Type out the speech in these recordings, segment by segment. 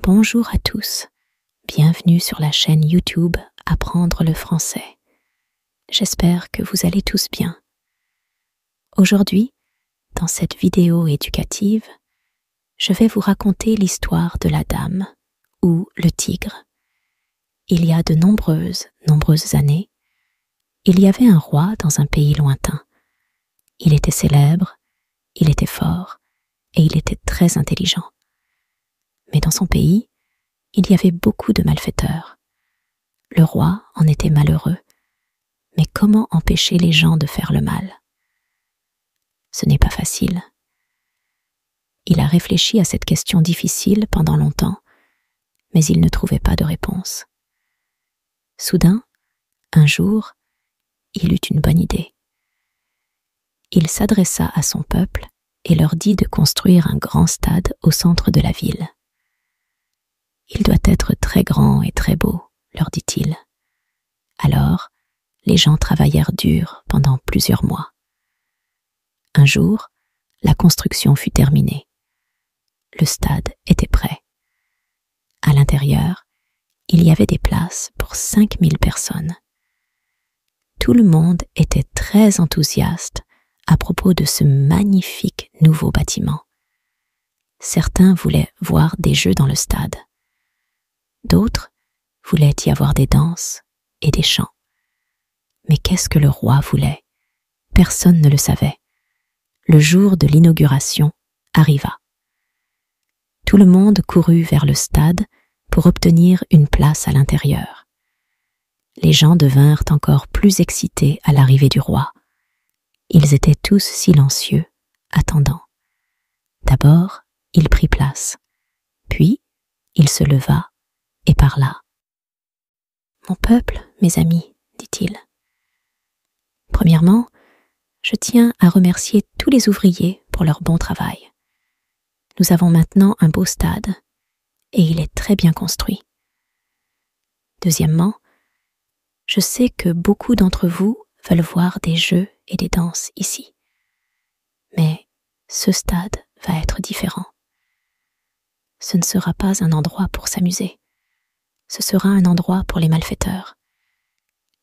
Bonjour à tous, bienvenue sur la chaîne YouTube Apprendre le français. J'espère que vous allez tous bien. Aujourd'hui, dans cette vidéo éducative, je vais vous raconter l'histoire de la dame ou le tigre. Il y a de nombreuses années, il y avait un roi dans un pays lointain. Il était célèbre, il était fort et il était très intelligent. Mais dans son pays, il y avait beaucoup de malfaiteurs. Le roi en était malheureux. Mais comment empêcher les gens de faire le mal? Ce n'est pas facile. Il a réfléchi à cette question difficile pendant longtemps, mais il ne trouvait pas de réponse. Soudain, un jour, il eut une bonne idée. Il s'adressa à son peuple et leur dit de construire un grand stade au centre de la ville. « Il doit être très grand et très beau, » leur dit-il. Alors, les gens travaillèrent dur pendant plusieurs mois. Un jour, la construction fut terminée. Le stade était prêt. À l'intérieur, il y avait des places pour 5000 personnes. Tout le monde était très enthousiaste à propos de ce magnifique nouveau bâtiment. Certains voulaient voir des jeux dans le stade. D'autres voulaient y avoir des danses et des chants. Mais qu'est-ce que le roi voulait? Personne ne le savait. Le jour de l'inauguration arriva. Tout le monde courut vers le stade pour obtenir une place à l'intérieur. Les gens devinrent encore plus excités à l'arrivée du roi. Ils étaient tous silencieux, attendant. D'abord, il prit place. Puis, il se leva et parla. « Mon peuple, mes amis, dit-il. Premièrement, je tiens à remercier tous les ouvriers pour leur bon travail. Nous avons maintenant un beau stade et il est très bien construit. Deuxièmement, je sais que beaucoup d'entre vous veulent voir des jeux et des danses ici. Mais ce stade va être différent. Ce ne sera pas un endroit pour s'amuser. Ce sera un endroit pour les malfaiteurs.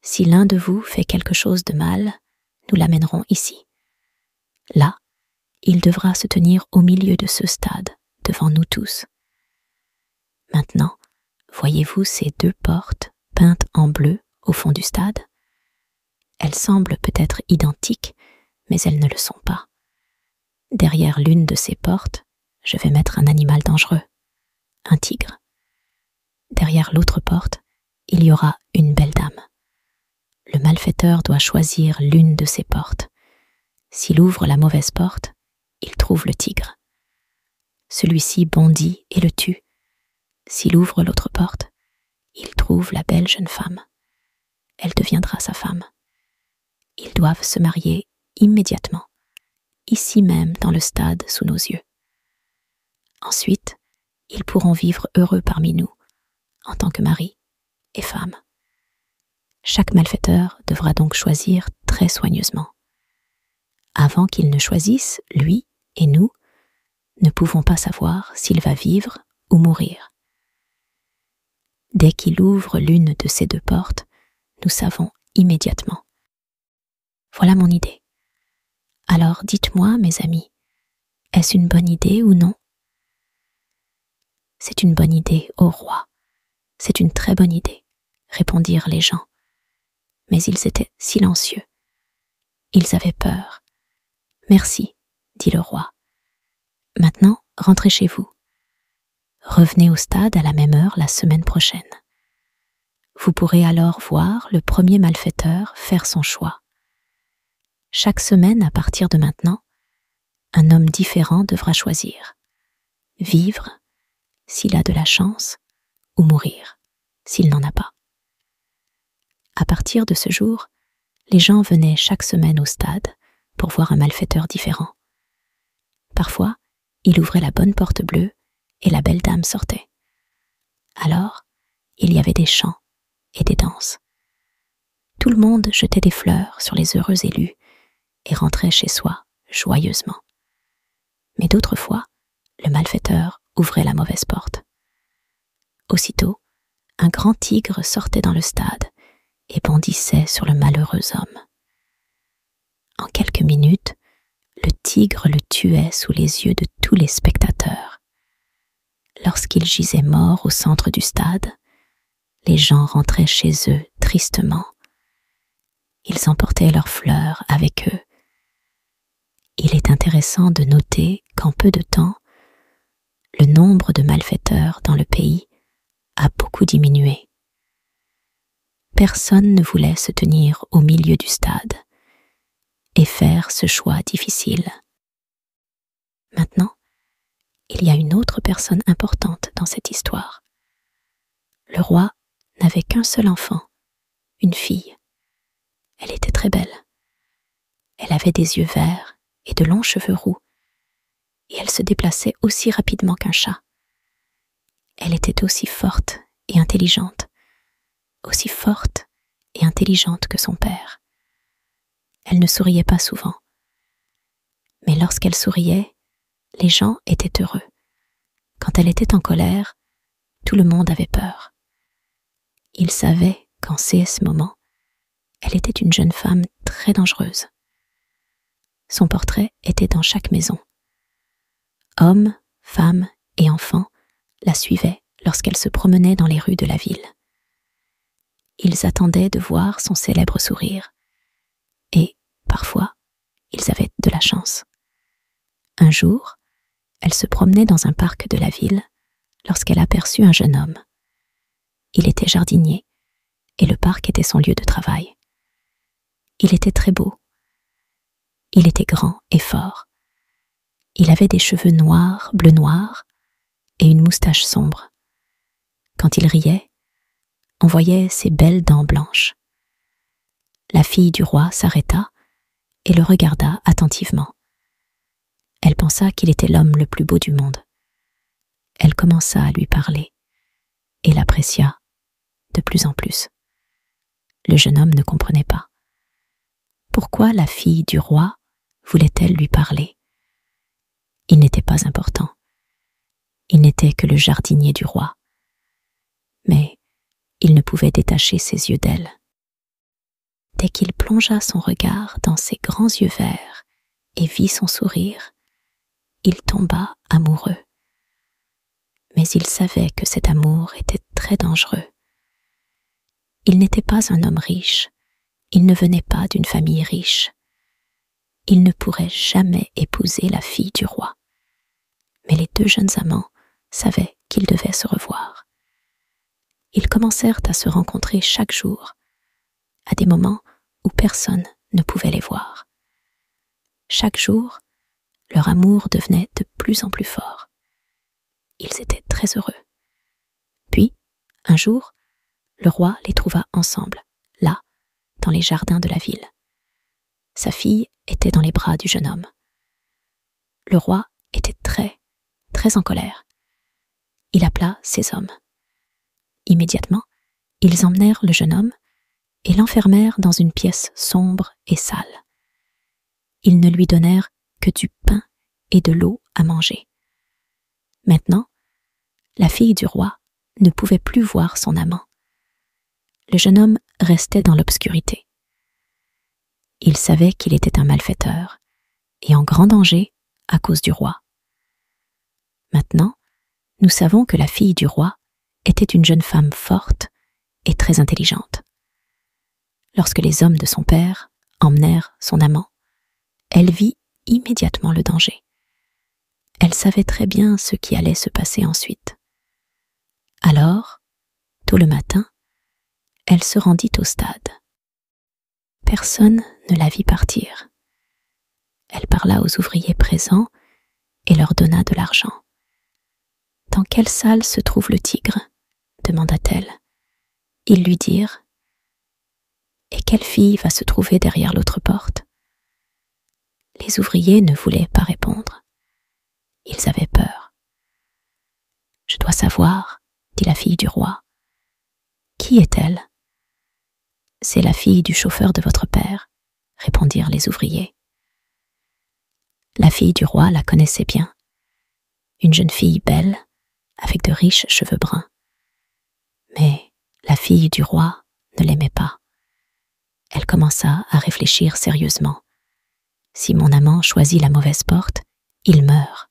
Si l'un de vous fait quelque chose de mal, nous l'amènerons ici. Là, il devra se tenir au milieu de ce stade, devant nous tous. Maintenant, voyez-vous ces deux portes peintes en bleu au fond du stade? Elles semblent peut-être identiques, mais elles ne le sont pas. Derrière l'une de ces portes, je vais mettre un animal dangereux, un tigre. Derrière l'autre porte, il y aura une belle dame. Le malfaiteur doit choisir l'une de ces portes. S'il ouvre la mauvaise porte, il trouve le tigre. Celui-ci bondit et le tue. S'il ouvre l'autre porte, il trouve la belle jeune femme. Elle deviendra sa femme. Ils doivent se marier immédiatement, ici même dans le stade sous nos yeux. Ensuite, ils pourront vivre heureux parmi nous, en tant que mari et femme. Chaque malfaiteur devra donc choisir très soigneusement. Avant qu'il ne choisisse, lui et nous ne pouvons pas savoir s'il va vivre ou mourir. Dès qu'il ouvre l'une de ces deux portes, nous savons immédiatement. Voilà mon idée. Alors dites-moi, mes amis, est-ce une bonne idée ou non? C'est une bonne idée, ô roi. C'est une très bonne idée, répondirent les gens. Mais ils étaient silencieux. Ils avaient peur. Merci, dit le roi. Maintenant, rentrez chez vous. Revenez au stade à la même heure la semaine prochaine. Vous pourrez alors voir le premier malfaiteur faire son choix. Chaque semaine à partir de maintenant, un homme différent devra choisir. Vivre, s'il a de la chance, ou mourir, s'il n'en a pas. À partir de ce jour, les gens venaient chaque semaine au stade pour voir un malfaiteur différent. Parfois, il ouvrait la bonne porte bleue et la belle dame sortait. Alors, il y avait des chants et des danses. Tout le monde jetait des fleurs sur les heureux élus et rentrait chez soi joyeusement. Mais d'autres fois, le malfaiteur ouvrait la mauvaise porte. Aussitôt, un grand tigre sortait dans le stade et bondissait sur le malheureux homme. En quelques minutes, le tigre le tuait sous les yeux de tous les spectateurs. Lorsqu'il gisait mort au centre du stade, les gens rentraient chez eux tristement. Ils emportaient leurs fleurs avec eux. Il est intéressant de noter qu'en peu de temps, le nombre de malfaiteurs dans le pays a beaucoup diminué. Personne ne voulait se tenir au milieu du stade et faire ce choix difficile. Maintenant, il y a une autre personne importante dans cette histoire. Le roi n'avait qu'un seul enfant, une fille. Elle était très belle. Elle avait des yeux verts et de longs cheveux roux, et elle se déplaçait aussi rapidement qu'un chat. Elle était aussi forte et intelligente que son père. Elle ne souriait pas souvent, mais lorsqu'elle souriait, les gens étaient heureux. Quand elle était en colère, tout le monde avait peur. Ils savaient qu'en ce moment, elle était une jeune femme très dangereuse. Son portrait était dans chaque maison. Hommes, femmes et enfants la suivaient lorsqu'elle se promenait dans les rues de la ville. Ils attendaient de voir son célèbre sourire. Et, parfois, ils avaient de la chance. Un jour, elle se promenait dans un parc de la ville lorsqu'elle aperçut un jeune homme. Il était jardinier et le parc était son lieu de travail. Il était très beau. Il était grand et fort. Il avait des cheveux noirs, bleu-noir et une moustache sombre. Quand il riait, on voyait ses belles dents blanches. La fille du roi s'arrêta et le regarda attentivement. Elle pensa qu'il était l'homme le plus beau du monde. Elle commença à lui parler et l'apprécia de plus en plus. Le jeune homme ne comprenait pas. Pourquoi la fille du roi voulait-elle lui parler? Il n'était pas important. Il n'était que le jardinier du roi. Mais il ne pouvait détacher ses yeux d'elle. Dès qu'il plongea son regard dans ses grands yeux verts et vit son sourire, il tomba amoureux. Mais il savait que cet amour était très dangereux. Il n'était pas un homme riche, il ne venait pas d'une famille riche. Il ne pourrait jamais épouser la fille du roi. Mais les deux jeunes amants savaient qu'ils devaient se revoir. Ils commencèrent à se rencontrer chaque jour, à des moments où personne ne pouvait les voir. Chaque jour, leur amour devenait de plus en plus fort. Ils étaient très heureux. Puis, un jour, le roi les trouva ensemble, là, dans les jardins de la ville. Sa fille était dans les bras du jeune homme. Le roi était très en colère. Il appela ses hommes. Immédiatement, ils emmenèrent le jeune homme et l'enfermèrent dans une pièce sombre et sale. Ils ne lui donnèrent que du pain et de l'eau à manger. Maintenant, la fille du roi ne pouvait plus voir son amant. Le jeune homme restait dans l'obscurité. Il savait qu'il était un malfaiteur et en grand danger à cause du roi. Maintenant, nous savons que la fille du roi était une jeune femme forte et très intelligente. Lorsque les hommes de son père emmenèrent son amant, elle vit immédiatement le danger. Elle savait très bien ce qui allait se passer ensuite. Alors, tôt le matin, elle se rendit au stade. Personne ne la vit partir. Elle parla aux ouvriers présents et leur donna de l'argent. « Dans quelle salle se trouve le tigre ?» demanda-t-elle. Ils lui dirent « Et quelle fille va se trouver derrière l'autre porte ?» Les ouvriers ne voulaient pas répondre. Ils avaient peur. « Je dois savoir, » dit la fille du roi. « Qui est-elle ?»« C'est la fille du chauffeur de votre père, » répondirent les ouvriers. La fille du roi la connaissait bien. Une jeune fille belle, avec de riches cheveux bruns. fille du roi ne l'aimait pas. Elle commença à réfléchir sérieusement. Si mon amant choisit la mauvaise porte, il meurt.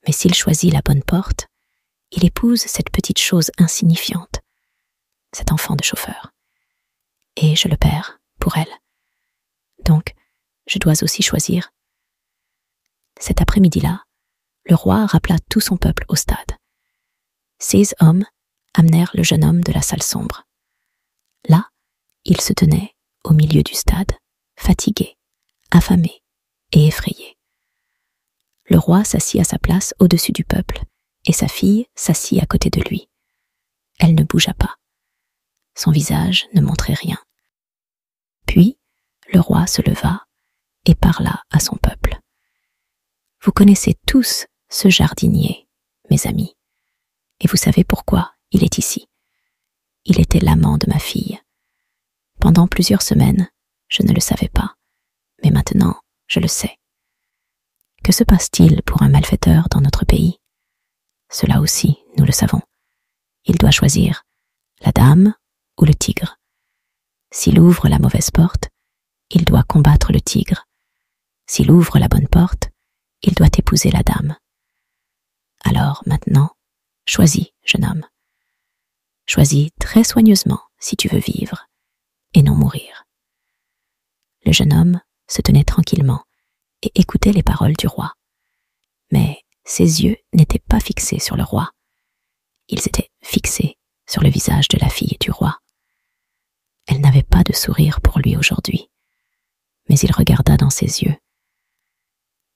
Mais s'il choisit la bonne porte, il épouse cette petite chose insignifiante, cet enfant de chauffeur. Et je le perds pour elle. Donc, je dois aussi choisir. Cet après-midi-là, le roi rappela tout son peuple au stade. 6 hommes amenèrent le jeune homme de la salle sombre. Là, il se tenait au milieu du stade, fatigué, affamé et effrayé. Le roi s'assit à sa place au-dessus du peuple, et sa fille s'assit à côté de lui. Elle ne bougea pas. Son visage ne montrait rien. Puis, le roi se leva et parla à son peuple. « Vous connaissez tous ce jardinier, mes amis, et vous savez pourquoi il est ici. Il était l'amant de ma fille. Pendant plusieurs semaines, je ne le savais pas, mais maintenant, je le sais. Que se passe-t-il pour un malfaiteur dans notre pays? Cela aussi, nous le savons. Il doit choisir la dame ou le tigre. S'il ouvre la mauvaise porte, il doit combattre le tigre. S'il ouvre la bonne porte, il doit épouser la dame. Alors maintenant, choisis, jeune homme. Choisis très soigneusement si tu veux vivre et non mourir. » Le jeune homme se tenait tranquillement et écoutait les paroles du roi. Mais ses yeux n'étaient pas fixés sur le roi. Ils étaient fixés sur le visage de la fille du roi. Elle n'avait pas de sourire pour lui aujourd'hui, mais il regarda dans ses yeux.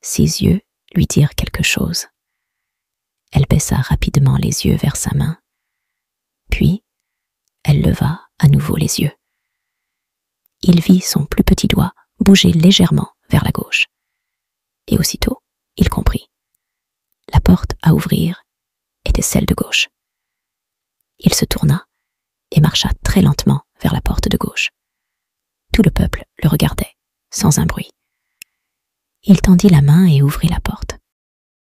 Ses yeux lui dirent quelque chose. Elle baissa rapidement les yeux vers sa main. Puis, elle leva à nouveau les yeux. Il vit son plus petit doigt bouger légèrement vers la gauche. Et aussitôt, il comprit. La porte à ouvrir était celle de gauche. Il se tourna et marcha très lentement vers la porte de gauche. Tout le peuple le regardait, sans un bruit. Il tendit la main et ouvrit la porte.